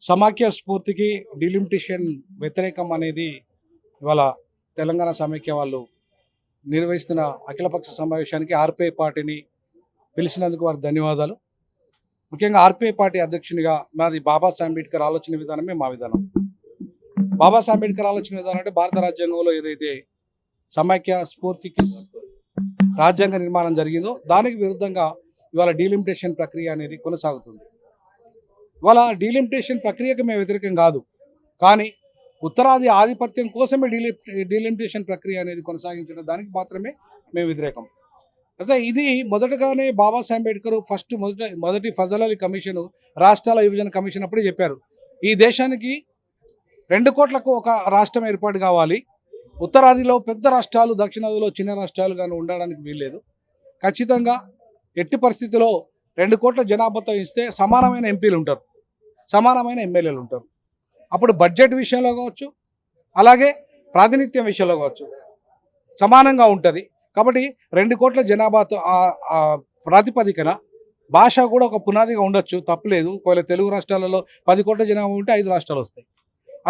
సమాఖ్య స్ఫూర్తికి డిలిమిటేషన్ వ్యతిరేకం అనేది ఇవాళ తెలంగాణ సమైక్య వాళ్ళు నిర్వహిస్తున్న అఖిలపక్ష సమావేశానికి ఆర్పిఐ పార్టీని పిలిచినందుకు వారికి ధన్యవాదాలు. ముఖ్యంగా ఆర్పిఐ పార్టీ అధ్యక్షునిగా మాది బాబాసాహెబ్ అంబేద్కర్ ఆలోచన విధానమే మా విధానం. బాబాసాహెబ్ అంబేద్కర్ ఆలోచన విధానం అంటే భారత రాజ్యాంగంలో ఏదైతే సమైక్య స్ఫూర్తికి రాజ్యాంగ నిర్మాణం జరిగిందో దానికి విరుద్ధంగా ఇవాళ డీలిమిటేషన్ ప్రక్రియ అనేది కొనసాగుతుంది. ఇవాళ డీలిమిటేషన్ ప్రక్రియకు మేము వ్యతిరేకం కాదు, కానీ ఉత్తరాది ఆధిపత్యం కోసమే డీలిమిటేషన్ ప్రక్రియ అనేది కొనసాగించడం దానికి మాత్రమే మేము వ్యతిరేకం. అయితే ఇది మొదటగానే బాబాసాహెబ్ అంబేద్కర్ మొదటి ఫజల్ అలీ కమిషన్, రాష్ట్రాల విభజన కమిషన్ అప్పుడే చెప్పారు, ఈ దేశానికి 2 కోట్లకు ఒక రాష్ట్రం ఏర్పాటు కావాలి, ఉత్తరాదిలో పెద్ద రాష్ట్రాలు, దక్షిణాదిలో చిన్న రాష్ట్రాలు కానీ ఉండడానికి వీల్లేదు, ఖచ్చితంగా ఎట్టి పరిస్థితిలో 2 కోట్ల జనాభాతో ఇస్తే సమానమైన ఎంపీలు ఉంటారు, సమానమైన ఎమ్మెల్యేలు ఉంటారు. అప్పుడు బడ్జెట్ విషయంలో కావచ్చు, అలాగే ప్రాతినిధ్యం విషయంలో కావచ్చు సమానంగా ఉంటుంది. కాబట్టి 2 కోట్ల జనాభాతో ప్రాతిపదికన భాష కూడా ఒక పునాదిగా ఉండొచ్చు, తప్పులేదు. ఒకవేళ తెలుగు రాష్ట్రాలలో 10 కోట్ల జనాభా ఉంటే 5 రాష్ట్రాలు వస్తాయి,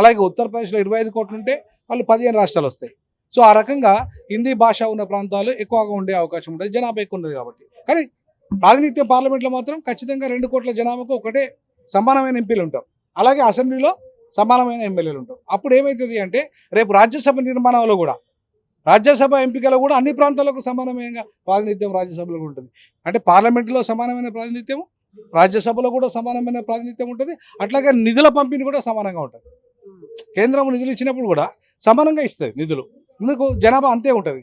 అలాగే ఉత్తరప్రదేశ్లో 25 కోట్లు ఉంటే వాళ్ళు 15 రాష్ట్రాలు వస్తాయి. సో ఆ రకంగా హిందీ భాష ఉన్న ప్రాంతాలు ఎక్కువగా ఉండే అవకాశం ఉంటుంది, జనాభా ఎక్కువ ఉండదు కాబట్టి. కానీ ప్రాతినిధ్యం పార్లమెంట్లో మాత్రం ఖచ్చితంగా 2 కోట్ల జనాభాకు ఒకటే సమానమైన ఎంపీలు ఉంటారు, అలాగే అసెంబ్లీలో సమానమైన ఎమ్మెల్యేలు ఉంటారు. అప్పుడు ఏమవుతుంది అంటే రేపు రాజ్యసభ నిర్మాణంలో కూడా, రాజ్యసభ ఎంపికలో కూడా అన్ని ప్రాంతాలకు సమానమైన ప్రాతినిధ్యం రాజ్యసభలో ఉంటుంది. అంటే పార్లమెంటులో సమానమైన ప్రాతినిధ్యం, రాజ్యసభలో కూడా సమానమైన ప్రాతినిధ్యం ఉంటుంది. అట్లాగే నిధుల పంపిణీ కూడా సమానంగా ఉంటుంది. కేంద్రం నిధులు ఇచ్చినప్పుడు కూడా సమానంగా ఇస్తుంది నిధులు, ఎందుకు జనాభా అంతే ఉంటుంది.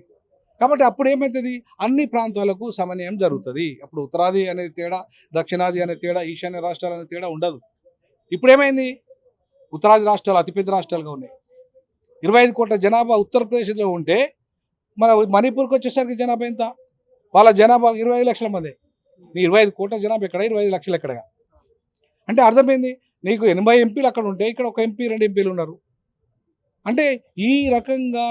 కాబట్టి అప్పుడు ఏమవుతుంది, అన్ని ప్రాంతాలకు సమన్వయం జరుగుతుంది. అప్పుడు ఉత్తరాది అనేది తేడా, దక్షిణాది అనే తేడా, ఈశాన్య రాష్ట్రాలు అనే తేడా ఉండదు. ఇప్పుడు ఏమైంది, ఉత్తరాది రాష్ట్రాలు అతిపెద్ద రాష్ట్రాలుగా ఉన్నాయి. 25 కోట్ల జనాభా ఉత్తరప్రదేశ్లో ఉంటే మన మణిపూర్కి వచ్చేసరికి జనాభా ఎంత, వాళ్ళ జనాభా 25 లక్షల మంది. నీ 25 కోట్ల జనాభా ఎక్కడ, 25 లక్షలు ఎక్కడగా. అంటే అర్థమైంది, నీకు 80 ఎంపీలు అక్కడ ఉంటే ఇక్కడ 1 ఎంపీ 2 ఎంపీలు ఉన్నారు. అంటే ఈ రకంగా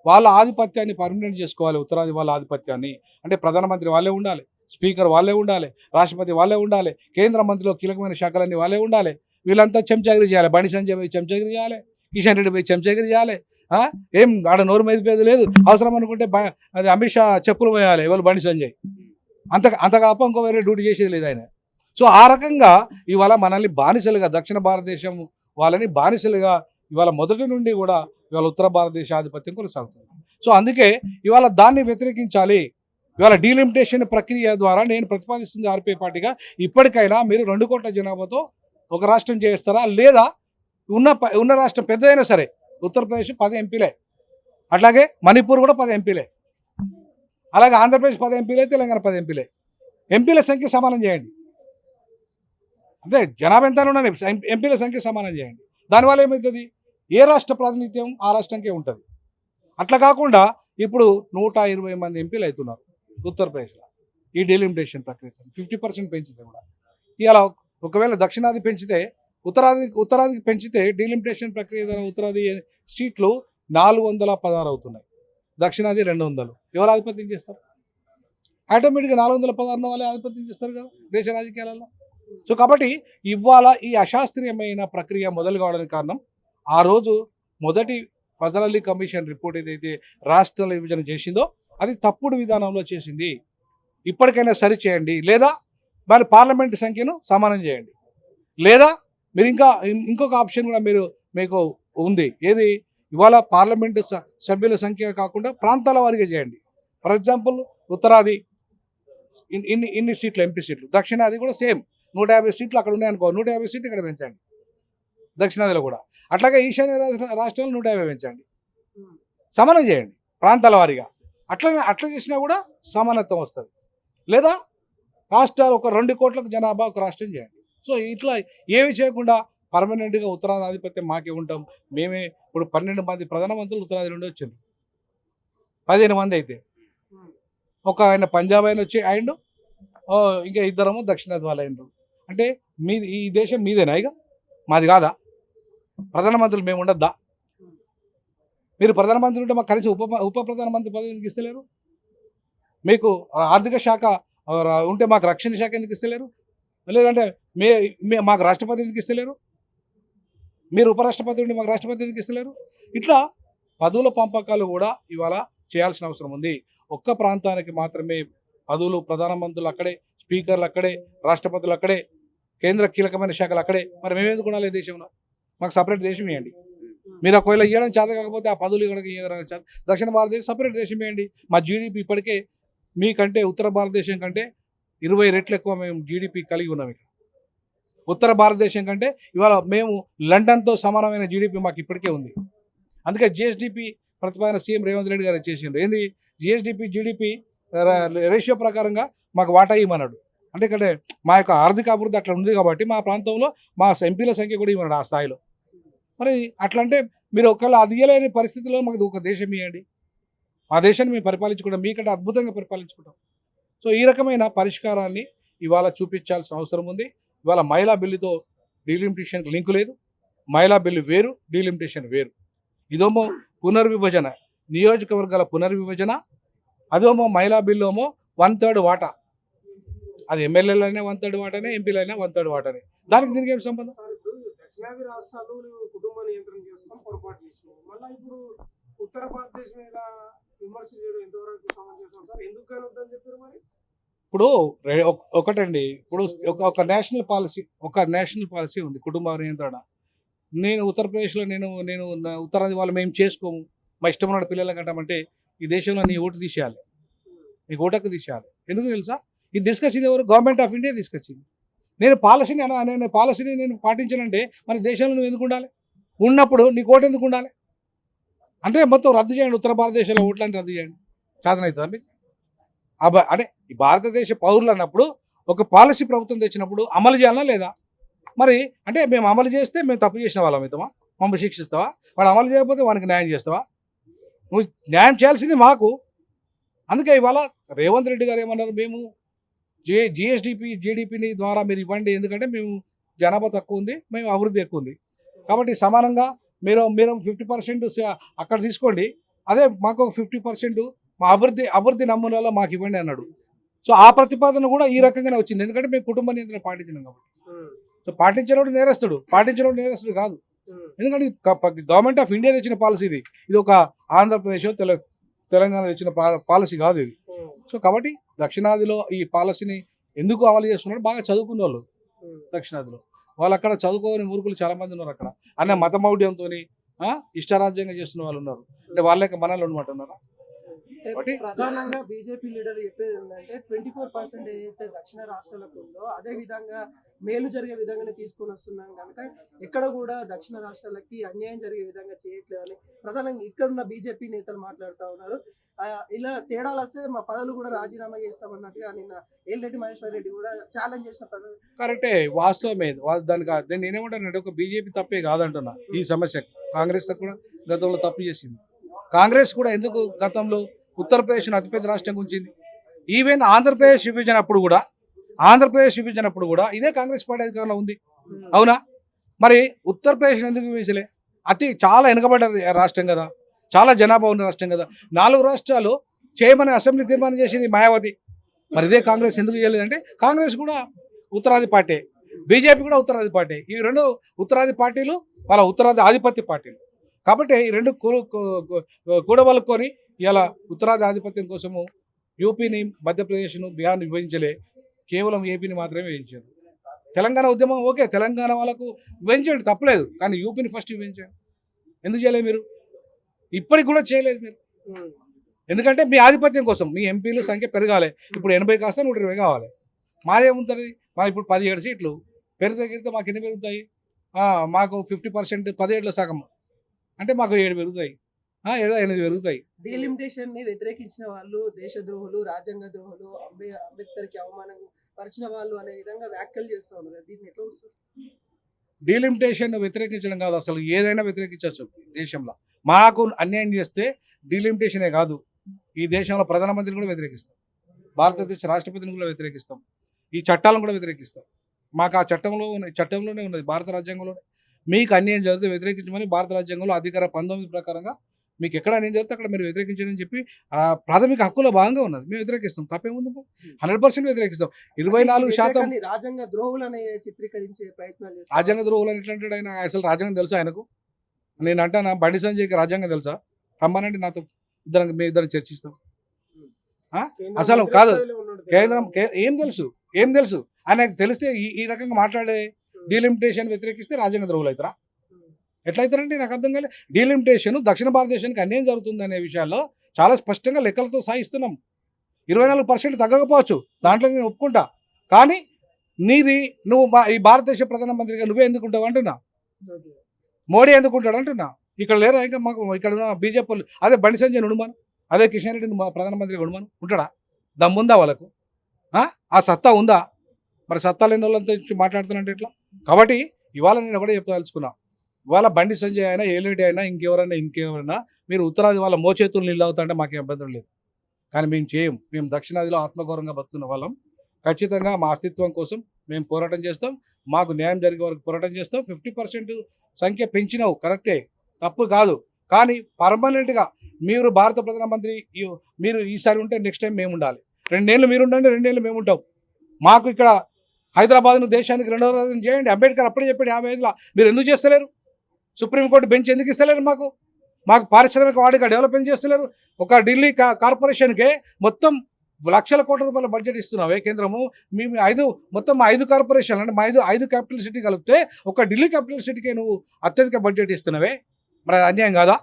వాళ్ళ ఆధిపత్యాన్ని పర్మనెంట్ చేసుకోవాలి, ఉత్తరాది వాళ్ళ ఆధిపత్యాన్ని. అంటే ప్రధానమంత్రి వాళ్ళే ఉండాలి, స్పీకర్ వాళ్ళే ఉండాలి, రాష్ట్రపతి వాళ్ళే ఉండాలి, కేంద్ర మంత్రిలో కీలకమైన శాఖలన్నీ వాళ్ళే ఉండాలి. వీళ్ళంతా చెంచాగిరి చేయాలి, బండి సంజయ్ పోయి చెంచాగిరి చేయాలి, కిషన్ రెడ్డి పోయి చెంచాగిరి చేయాలి. ఏం ఆడ నోరు మెదిపేది లేదు. అవసరం అనుకుంటే అది అమిత్ షా చెప్పులు పోయాలి, ఇవాళ బండి సంజయ్ అంత కాప ఇంకో వేరే డ్యూటీ చేసేది లేదు ఆయన. సో ఆ రకంగా ఇవాళ మనల్ని బానిసలుగా, దక్షిణ భారతదేశం వాళ్ళని బానిసలుగా ఇవాళ మొదటి నుండి కూడా ఇవాళ ఉత్తర భారతదేశ ఆధిపత్యం కొనసాగుతుంది. సో అందుకే ఇవాళ దాన్ని వ్యతిరేకించాలి. ఇవాళ డీలిమిటేషన్ ప్రక్రియ ద్వారా నేను ప్రతిపాదిస్తుంది ఆర్పిఐ పార్టీగా, ఇప్పటికైనా మీరు 2 కోట్ల జనాభాతో ఒక రాష్ట్రం చేస్తారా, లేదా ఉన్న రాష్ట్రం పెద్దదైనా సరే, ఉత్తరప్రదేశ్ 10 ఎంపీలే, అట్లాగే మణిపూర్ కూడా 10 ఎంపీలే, అలాగే ఆంధ్రప్రదేశ్ 10 ఎంపీలే, తెలంగాణ 10 ఎంపీలే, ఎంపీల సంఖ్య సమానం చేయండి. అంతే, జనాభా ఎంత ఉండండి, ఎంపీల సంఖ్య సమానం చేయండి. దానివల్ల ఏమవుతుంది, ఏ రాష్ట్ర ప్రాతినిధ్యం ఆ రాష్ట్రానికే ఉంటుంది. అట్లా కాకుండా ఇప్పుడు 120 మంది ఎంపీలు అవుతున్నారు ఉత్తరప్రదేశ్లో ఈ డీలిమిటేషన్ ప్రక్రియ 50% పెంచితే కూడా. ఇలా ఒకవేళ దక్షిణాది పెంచితే, ఉత్తరాదికి పెంచితే డీలిమిటేషన్ ప్రక్రియ ద్వారా ఉత్తరాది సీట్లు 416 అవుతున్నాయి, దక్షిణాది 200. ఎవరు ఆధిపత్యం చేస్తారు? ఆటోమేటిక్గా 416 వాళ్ళే ఆధిపత్యం చేస్తారు కదా దేశ రాజకీయాలలో. సో కాబట్టి ఇవాళ ఈ అశాస్త్రీయమైన ప్రక్రియ మొదలు కావడానికి కారణం, ఆ రోజు మొదటి ఫజల్ అలీ కమిషన్ రిపోర్ట్ ఏదైతే రాష్ట్రాల విభజన చేసిందో అది తప్పుడు విధానంలో చేసింది. ఇప్పటికైనా సరి చేయండి, లేదా మరి పార్లమెంటు సంఖ్యను సమానం చేయండి, లేదా మీరు ఇంకొక ఆప్షన్ కూడా మీకు ఉంది. ఏది, ఇవాళ పార్లమెంటు సభ్యుల సంఖ్య కాకుండా ప్రాంతాల వారిగా చేయండి. ఫర్ ఎగ్జాంపుల్ ఉత్తరాది ఇన్ని సీట్లు, ఎంపీ సీట్లు, దక్షిణాది కూడా సేమ్ 150 సీట్లు అక్కడ ఉన్నాయనుకో, 150 సీట్లు ఇక్కడ పెంచండి దక్షిణాదిలో కూడా. అట్లాగే ఈశాన్య రాష్ట్రాలు 150 పెంచండి, సమానం చేయండి ప్రాంతాల వారీగా. అట్లా చేసినా కూడా సమానత్వం వస్తుంది. లేదా రాష్ట్రాలు ఒక 2 కోట్లకు జనాభా ఒక రాష్ట్రం చేయండి. సో ఇట్లా ఏమి చేయకుండా పర్మనెంట్గా ఉత్తరాది ఆధిపత్యం మాకే ఉంటాం, మేమే. ఇప్పుడు 12 మంది ప్రధానమంత్రులు ఉత్తరాది నుండి వచ్చారు, 15 మంది అయితే ఒక ఆయన పంజాబ్ ఆయన వచ్చి అయిండు, ఇంకా 2 దక్షిణాది వాళ్ళు అయినరు. అంటే ఈ దేశం మీదేనా, ఇక మాది కాదా? ప్రధానమంత్రులు మేము ఉండద్దా? మీరు ప్రధానమంత్రి ఉంటే మాకు కనీసం ఉప ప్రధానమంత్రి పదవి ఎందుకు ఇస్తలేరు? మీకు ఆర్థిక శాఖ ఉంటే మాకు రక్షణ శాఖ ఎందుకు ఇస్తలేరు? లేదంటే మాకు రాష్ట్రపతి ఎందుకు ఇస్తలేరు? మీరు ఉపరాష్ట్రపతి ఉండి మాకు రాష్ట్రపతి ఎందుకు ఇస్తలేరు? ఇట్లా పదవుల పంపకాలు కూడా ఇవాళ చేయాల్సిన అవసరం ఉంది. ఒక్క ప్రాంతానికి మాత్రమే పదవులు, ప్రధానమంత్రులు అక్కడే, స్పీకర్లు అక్కడే, రాష్ట్రపతులు అక్కడే, కేంద్ర కీలకమైన శాఖలు అక్కడే. మరి మేమెందుకు ఉండాలి దేశంలో? మాకు సపరేట్ దేశం ఇవ్వండి. మీరు ఒకవేళ ఇవ్వడం చేత కాకపోతే ఆ పదవులు ఇవ్వడం చేత దక్షిణ భారతదేశం సపరేట్ దేశం ఇవ్వండి. మా జీడిపి ఇప్పటికే మీకంటే ఉత్తర భారతదేశం కంటే 20 రెట్లు ఎక్కువ మేము జీడిపి కలిగి ఉన్నాం ఇక్కడ. ఉత్తర భారతదేశం కంటే ఇవాళ మేము లండన్తో సమానమైన జీడిపి మాకు ఇప్పటికే ఉంది. అందుకే జిఎస్డిపి ప్రతిపాదన సీఎం రేవంత్ రెడ్డి గారు చేసిండ్రు. ఏంది జిఎస్డిపి జీడిపి రేషియో ప్రకారంగా మాకు వాటా ఇవ్వమన్నాడు. అంటే ఇక్కడ మా యొక్క ఆర్థిక అభివృద్ధి అట్లా ఉంది కాబట్టి మా ప్రాంతంలో మా ఎంపీల సంఖ్య కూడా ఇవ్వన్నాడు ఆ స్థాయిలో. మరి అట్లా అంటే మీరు ఒకవేళ అది ఇవ్వలేని పరిస్థితుల్లో మాకు ఒక దేశం ఇవ్వండి, మా దేశాన్ని మేము పరిపాలించుకుంటాం, మీకంటే అద్భుతంగా పరిపాలించుకుంటాం. సో ఈ రకమైన పరిష్కారాన్ని ఇవాళ చూపించాల్సిన అవసరం ఉంది. ఇవాళ మహిళా బిల్లుతో డీలిమిటేషన్కి లింకు లేదు. మహిళా బిల్లు వేరు, డీలిమిటేషన్ వేరు. ఇదేమో పునర్విభజన, నియోజకవర్గాల పునర్విభజన. అదేమో మహిళా బిల్లు ఏమో 1/3 వాటా. అది ఎమ్మెల్యేలైనా 1/3 వాటానే, ఎంపీలైనా 1/3 వాటానే. దానికి దీనికి ఏం సంబంధం? దక్షిణాది రాష్ట్రాలు కుటుంబ నియంత్రణ చేసుకొని పొరపాటు చేసినాయి. మళ్ళీ ఇప్పుడు ఉత్తర భారతదేశం మీద విమర్శలు చేయడం ఎంతవరకు సమంజసం సార్? ఎందుకు కానీ వద్దని చెప్పారు మరి? ఇప్పుడు ఒకటండి, ఇప్పుడు ఒక నేషనల్ పాలసీ ఉంది కుటుంబ నియంత్రణ. నేను ఉత్తరప్రదేశ్లో నేను ఉత్తరాది వాళ్ళు మేము చేసుకోము, మా ఇష్టం ఉన్న పిల్లలు కంటామంటే ఈ దేశంలో నీ ఓటు తీసేయాలి, నీకు ఓటకు తీసేయాలి. ఎందుకు తెలుసా? ఇది తీసుకొచ్చింది ఎవరు? గవర్నమెంట్ ఆఫ్ ఇండియా తీసుకొచ్చింది. నేను పాలసీని నేను పాటించానంటే మరి దేశంలో నువ్వు ఎందుకు ఉండాలి? ఉన్నప్పుడు నీకు ఓటు ఎందుకు ఉండాలి? అంటే మొత్తం రద్దు చేయండి, ఉత్తర భారతదేశంలో ఓట్లని రద్దు చేయండి. సాధనవుతుందా మీకు? అంటే ఈ భారతదేశ పౌరులు అన్నప్పుడు ఒక పాలసీ ప్రభుత్వం తెచ్చినప్పుడు అమలు చేయాలా లేదా? మరి అంటే మేము అమలు చేస్తే మేము తప్పు చేసిన వాళ్ళం అవుతామా? మమ్మల్ని శిక్షిస్తావా? వాడు అమలు చేయకపోతే వానికి న్యాయం చేస్తావా? నువ్వు న్యాయం చేయాల్సింది మాకు. అందుకే ఇవాళ రేవంత్ రెడ్డి గారు ఏమన్నారు? మేము జిఎస్డిపి జీడిపిని ద్వారా మీరు ఇవ్వండి, ఎందుకంటే మేము జనాభా తక్కువ ఉంది, మేము అభివృద్ధి ఎక్కువ ఉంది కాబట్టి సమానంగా మీరు 50% అక్కడ తీసుకోండి, అదే మాకు 50% మా అభివృద్ధి నమూనాలో మాకు ఇవ్వండి అన్నాడు. సో ఆ ప్రతిపాదన కూడా ఈ రకంగానే వచ్చింది, ఎందుకంటే మేము కుటుంబ నియంత్రణ పాటించినాం కాబట్టి. సో పాటించినోడు నేరస్తుడు కాదు. ఎందుకంటే గవర్నమెంట్ ఆఫ్ ఇండియా తెచ్చిన పాలసీ ఇది ఒక ఆంధ్రప్రదేశ్ తెలంగాణ తెచ్చిన పాలసీ కాదు ఇది. సో కాబట్టి దక్షిణాదిలో ఈ పాలసీని ఎందుకు అమలు చేస్తున్నారు? బాగా చదువుకున్న వాళ్ళు దక్షిణాదిలో, వాళ్ళు అక్కడ చదువుకోని మూర్ఖులు చాలా మంది ఉన్నారు అక్కడ. అన్న మతమౌఢ్యంతో ఇష్టారాజ్యంగా చేస్తున్న వాళ్ళు ఉన్నారు. అంటే వాళ్ళకి మనలో అనమాట ఉన్నారా? ప్రధానంగా బీజేపీ లీడర్లు చెప్పేది ఏంటంటే 24% ఏదైతే దక్షిణ రాష్ట్రాలకు ఉందో అదే విధంగా మేలు జరిగే విధంగానే తీసుకొని వస్తున్నాం కనుక ఎక్కడ కూడా దక్షిణ రాష్ట్రాలకి అన్యాయం జరిగే విధంగా చేయట్లేదని ప్రధానంగా ఇక్కడున్న బీజేపీ నేతలు మాట్లాడుతూ ఉన్నారు. ఇలా తేడాలు వస్తే మా పదవులు కూడా రాజీనామా చేస్తామన్నట్టుగా నిన్న ఏలిరెడ్డి మహేశ్వర్ రెడ్డి కూడా ఛాలెంజ్ చేసిన పదవి. కరెక్టే, వాస్తవమే. దానికి నేనేమంటానంటే ఒక బీజేపీ తప్పే కాదంటున్నా. ఈ సమస్య కాంగ్రెస్ కూడా గతంలో తప్పు చేసింది. కాంగ్రెస్ కూడా ఎందుకు గతంలో ఉత్తరప్రదేశ్ను అతిపెద్ద రాష్ట్రంగా ఉంచింది? ఈవెన్ ఆంధ్రప్రదేశ్ విభజనప్పుడు కూడా ఇదే కాంగ్రెస్ పార్టీ అధికారంలో ఉంది, అవునా? మరి ఉత్తరప్రదేశ్ ఎందుకు విభజించలే? చాలా వెనుకబడ్డ రాష్ట్రం కదా, చాలా జనాభా ఉన్న రాష్ట్రం కదా. 4 రాష్ట్రాలు చేయమని అసెంబ్లీ తీర్మానం చేసింది మాయావతి. మరి ఇదే కాంగ్రెస్ ఎందుకు చేయలేదంటే కాంగ్రెస్ కూడా ఉత్తరాది పార్టీ, బీజేపీ కూడా ఉత్తరాది పార్టీ. ఈ రెండు ఉత్తరాది పార్టీలు వాళ్ళ ఉత్తరాది ఆధిపత్య పార్టీలు కాబట్టి ఈ రెండు కూడబలుకొని ఇలా ఉత్తరాది ఆధిపత్యం కోసము యూపీని, మధ్యప్రదేశ్ను, బీహార్ను విభజించలే, కేవలం ఏపీని మాత్రమే విభజించారు. తెలంగాణ ఉద్యమం ఓకే, తెలంగాణ వాళ్ళకు విభజించండి తప్పలేదు, కానీ యూపీని ఫస్ట్ విభజించండి. ఎందుకు చేయలేదు మీరు? ఇప్పటికి కూడా చేయలేదు మీరు. ఎందుకంటే మీ ఆధిపత్యం కోసం మీ ఎంపీలు సంఖ్య పెరగాలి. ఇప్పుడు 80 కాస్త 120 కావాలి. మాదేముంటుంది? మా ఇప్పుడు 17 సీట్లు పెరిగితే మాకు ఎన్ని పెరుగుతాయి? మాకు 50% 17లో సగం అంటే మాకు 7 పెరుగుతాయి, ఏదో 8 పెరుగుతాయి. డీలిమిటేషన్ ని వ్యతిరేకించిన వాళ్ళు దేశద్రోహులు, రాజ్యాంగ ద్రోహులు, అంబేద్కర్కి అవమానం పరిచిన వాళ్ళు అనే విధంగా వ్యాఖ్యలు చేస్తూ ఉన్నారు. దీన్ని ఎట్లా వస్తుంది? డీలిమిటేషన్ వ్యతిరేకించడం కాదు, అసలు ఏదైనా వ్యతిరేకించవచ్చు దేశంలో. మాకు అన్యాయం చేస్తే డీలిమిటేషనే కాదు, ఈ దేశంలో ప్రధానమంత్రిని కూడా వ్యతిరేకిస్తాం, భారతదేశ రాష్ట్రపతిని కూడా వ్యతిరేకిస్తాం, ఈ చట్టాలను కూడా వ్యతిరేకిస్తాం. మాకు ఆ చట్టంలోనే ఉన్నది, భారత రాజ్యాంగంలోనే. మీకు అన్యాయం జరిగితే వ్యతిరేకించమని భారత రాజ్యాంగంలో అధికార 19 ప్రకారంగా మీకు ఎక్కడ నేను జరిగితే అక్కడ మీరు వ్యతిరేకించండి అని చెప్పి ప్రాథమిక హక్కులో భాగంగా ఉన్నది. మేము వ్యతిరేకిస్తాం, తప్పేముంది? 100% వ్యతిరేకిస్తాం. 24% వ్యతిరేకాన్ని రాజ్యాంగ ద్రోహులని చిత్రీకరించే ప్రయత్నాలు చేస్తున్నారు. రాజ్యాంగ ద్రోహులు అని ఎట్లా అంటాడు ఆయన? అసలు రాజ్యాంగం తెలుసా ఆయనకు? నేను అంటానా బండి సంజయ్కి రాజ్యాంగం తెలుసా? రమ్మనండి నాతో, మేము ఇద్దరం చర్చిస్తాం. కేంద్రం అసలు మంత్రి కాదు. స్థాయిలో ఉన్నాడు కేంద్రం తెలంగాణ. ఏం తెలుసు ఆయనకు తెలిస్తే ఈ రకంగా మాట్లాడే డీలిమిటేషన్ వ్యతిరేకిస్తే రాజ్యాంగ ద్రోహులు అవుతారా? ఎట్లయితారండి? నాకు అర్థం కాలేదు. డీలిమిటేషన్ దక్షిణ భారతదేశానికి అన్యాయం జరుగుతుంది అనే విషయాల్లో చాలా స్పష్టంగా లెక్కలతో సాగిస్తున్నాం. 24% తగ్గకపోవచ్చు, దాంట్లో నేను ఒప్పుకుంటా. కానీ నీది నువ్వు ఈ భారతదేశ ప్రధానమంత్రిగా నువ్వే ఎందుకుంటావు అంటున్నా. మోడీ ఎందుకుంటాడు అంటున్నా. ఇక్కడ లేరా ఇంకా మాకు ఇక్కడ ఉన్న బీజేపీ వాళ్ళు? అదే బండి సంజయ్ ఉడుమాను, అదే కిషన్ రెడ్డిని ప్రధానమంత్రిగా ఉడుమాను ఉంటాడా? దమ్ముందా వాళ్ళకు? ఆ సత్తా ఉందా? మరి సత్తా లేని వాళ్ళంతా మాట్లాడుతున్నట్టు ఎట్లా? కాబట్టి ఇవాళ నేను ఒకటే చెప్పదలుచుకున్నా. ఇవాళ బండి సంజయ్ అయినా, ఏలేటి అయినా, ఇంకెవరైనా మీరు ఉత్తరాది వాళ్ళ మోచేతులు నీళ్ళు అవుతాంటే మాకేం ఇబ్బంది లేదు. కానీ మేము చేయం. మేము దక్షిణాదిలో ఆత్మగౌరవంగా బతుకున్న వాళ్ళం. ఖచ్చితంగా మా అస్తిత్వం కోసం మేము పోరాటం చేస్తాం. మాకు న్యాయం జరిగే వరకు పోరాటం చేస్తాం. 50% సంఖ్య పెంచినావు, కరెక్టే, తప్పు కాదు. కానీ పర్మనెంట్గా మీరు భారత ప్రధానమంత్రి మీరు ఈసారి ఉంటే నెక్స్ట్ టైం మేము ఉండాలి. 2 ఏళ్ళు మీరు ఉండండి, 2 ఏళ్ళు మేము ఉంటాం. మాకు ఇక్కడ హైదరాబాద్ను దేశానికి 2వ రాజధాని చేయండి. అంబేద్కర్ అప్పుడే చెప్పాడు 55లో. మీరు ఎందుకు చేస్తలేరు? సుప్రీంకోర్టు బెంచ్ ఎందుకు ఇస్తలేరు? మాకు పారిశ్రామిక వాడిగా డెవలప్మెంట్ చేస్తలేరు. ఒక ఢిల్లీ కార్పొరేషన్కే మొత్తం లక్షల కోట్ల రూపాయల బడ్జెట్ ఇస్తున్నావే కేంద్రము. మేము మొత్తం 5 కార్పొరేషన్లు అంటే మా 5 క్యాపిటల్ సిటీ కలిపితే ఒక ఢిల్లీ క్యాపిటల్ సిటీకే నువ్వు అత్యధిక బడ్జెట్ ఇస్తున్నావే. మరి అది అన్యాయం కాదా?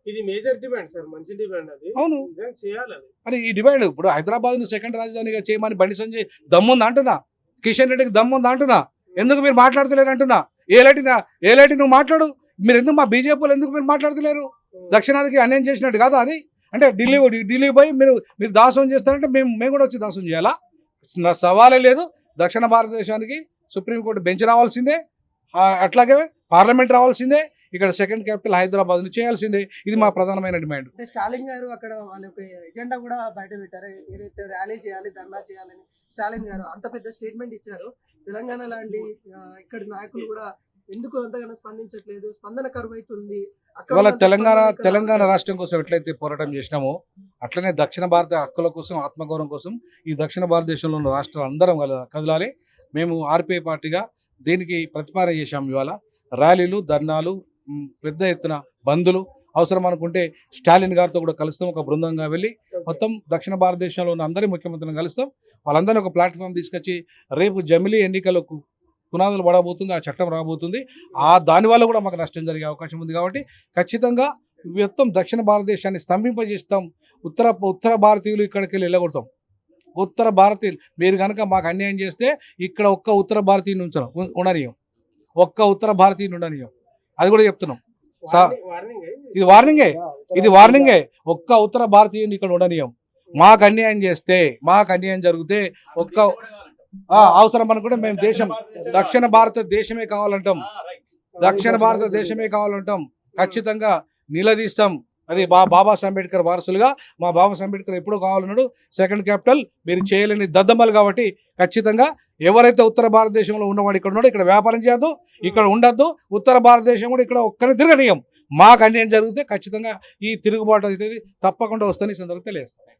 ఇది మేజర్ డిమాండ్ సార్, మంచి డిమాండ్. అది అవును, చేయాలి. మరి ఈ డిమాండ్ ఇప్పుడు హైదరాబాద్ను సెకండ్ రాజధానిగా చేయమని బండి సంజయ్ దమ్ముంది అంటున్నా, కిషన్ రెడ్డికి దమ్ముంది అంటున్నా. ఎందుకు మీరు మాట్లాడతలేరు అంటున్నా. ఏలేటి నువ్వు మాట్లాడు. మీరు ఎందుకు మా బీజేపీ వాళ్ళు ఎందుకు మీరు మాట్లాడతలేరు? దక్షిణాదికి అన్యాయం చేసినట్టు కాదా అది? అంటే ఢిల్లీ పోయి మీరు దాసం చేస్తారంటే మేము కూడా వచ్చి దాసం చేయాలా? సవాలే లేదు. దక్షిణ భారతదేశానికి సుప్రీంకోర్టు బెంచ్ రావాల్సిందే, అట్లాగే పార్లమెంట్ రావాల్సిందే, ఇక్కడ సెకండ్ క్యాపిటల్ హైదరాబాద్ను చేయాల్సిందే. ఇది మా ప్రధానమైన డిమాండ్. అంటే స్టాలిన్ గారు అక్కడ వాళ్ళ యొక్క ఎజెండా కూడా బయట పెట్టారు. ఏదైతే ర్యాలీ చేయాలి, ధర్నా చేయాలని స్టాలిన్ గారు అంత పెద్ద స్టేట్మెంట్ ఇచ్చారు. తెలంగాణ లాంటి ఇక్కడ నాయకులు కూడా ఎందుకు అంతగానో స్పందించట్లేదు? స్పందన కరువైతుంది. ఇవాళ తెలంగాణ రాష్ట్రం కోసం ఎట్లయితే పోరాటం చేసినామో అట్లనే దక్షిణ భారత హక్కుల కోసం, ఆత్మగౌరవం కోసం ఈ దక్షిణ భారతదేశంలో ఉన్న రాష్ట్రాలు అందరం కదలాలి. మేము ఆర్పీఐ పార్టీగా దీనికి ప్రతిపాదన చేశాం. ఇవాళ ర్యాలీలు, ధర్నాలు, పెద్ద ఎత్తున బంధులు అవసరం అనుకుంటే స్టాలిన్ గారితో కూడా కలుస్తాం. ఒక బృందంగా వెళ్ళి మొత్తం దక్షిణ భారతదేశంలో ఉన్న అందరి ముఖ్యమంత్రులను కలుస్తాం. వాళ్ళందరినీ ఒక ప్లాట్ఫామ్ తీసుకొచ్చి రేపు జమిలీ ఎన్నికలకు పునాదులు పడబోతుంది, ఆ చట్టం రాబోతుంది. దానివల్ల కూడా మాకు నష్టం జరిగే అవకాశం ఉంది. కాబట్టి ఖచ్చితంగా మొత్తం దక్షిణ భారతదేశాన్ని స్తంభింపజేస్తాం. ఉత్తర భారతీయులు ఇక్కడికి వెళ్ళి వెళ్ళగొడతాం. ఉత్తర భారతీయులు మీరు కనుక మాకు అన్యాయం చేస్తే ఇక్కడ ఒక్క ఉత్తర భారతీయుని ఉండనియం, ఒక్క ఉత్తర భారతీయుని ఉండనియం. అది కూడా చెప్తున్నాం. ఇది వార్నింగే. ఒక్క ఉత్తర భారతీయుని ఇక్కడ ఉండనియం. మాకు అన్యాయం చేస్తే, మాకు అన్యాయం జరిగితే ఒక్క అవసరం అనుకుంటే మేము దక్షిణ భారతదేశమే కావాలంటాం. దక్షిణ భారతదేశమే కావాలంటాం. ఖచ్చితంగా నిలదీస్తాం. అది బాబాసాహెబ్ అంబేద్కర్ వారసులుగా మా బాబాసాహెబ్ అంబేద్కర్ ఎప్పుడూ కావాలన్నాడు. సెకండ్ క్యాపిటల్ మీరు చేయలేని దద్దమ్మలు. కాబట్టి ఖచ్చితంగా ఎవరైతే ఉత్తర భారతదేశంలో ఉన్నవాడు ఇక్కడ ఉన్నాడో ఇక్కడ వ్యాపారం చేయొద్దు, ఇక్కడ ఉండొద్దు. ఉత్తర భారతదేశం కూడా ఇక్కడ ఒక్కరిని తిరగనీయం. మాకు అన్యాయం జరిగితే ఖచ్చితంగా ఈ తిరుగుబాటు అయితే తప్పకుండా వస్తుందని ఈ సందర్భంగా తెలియజేస్తాం.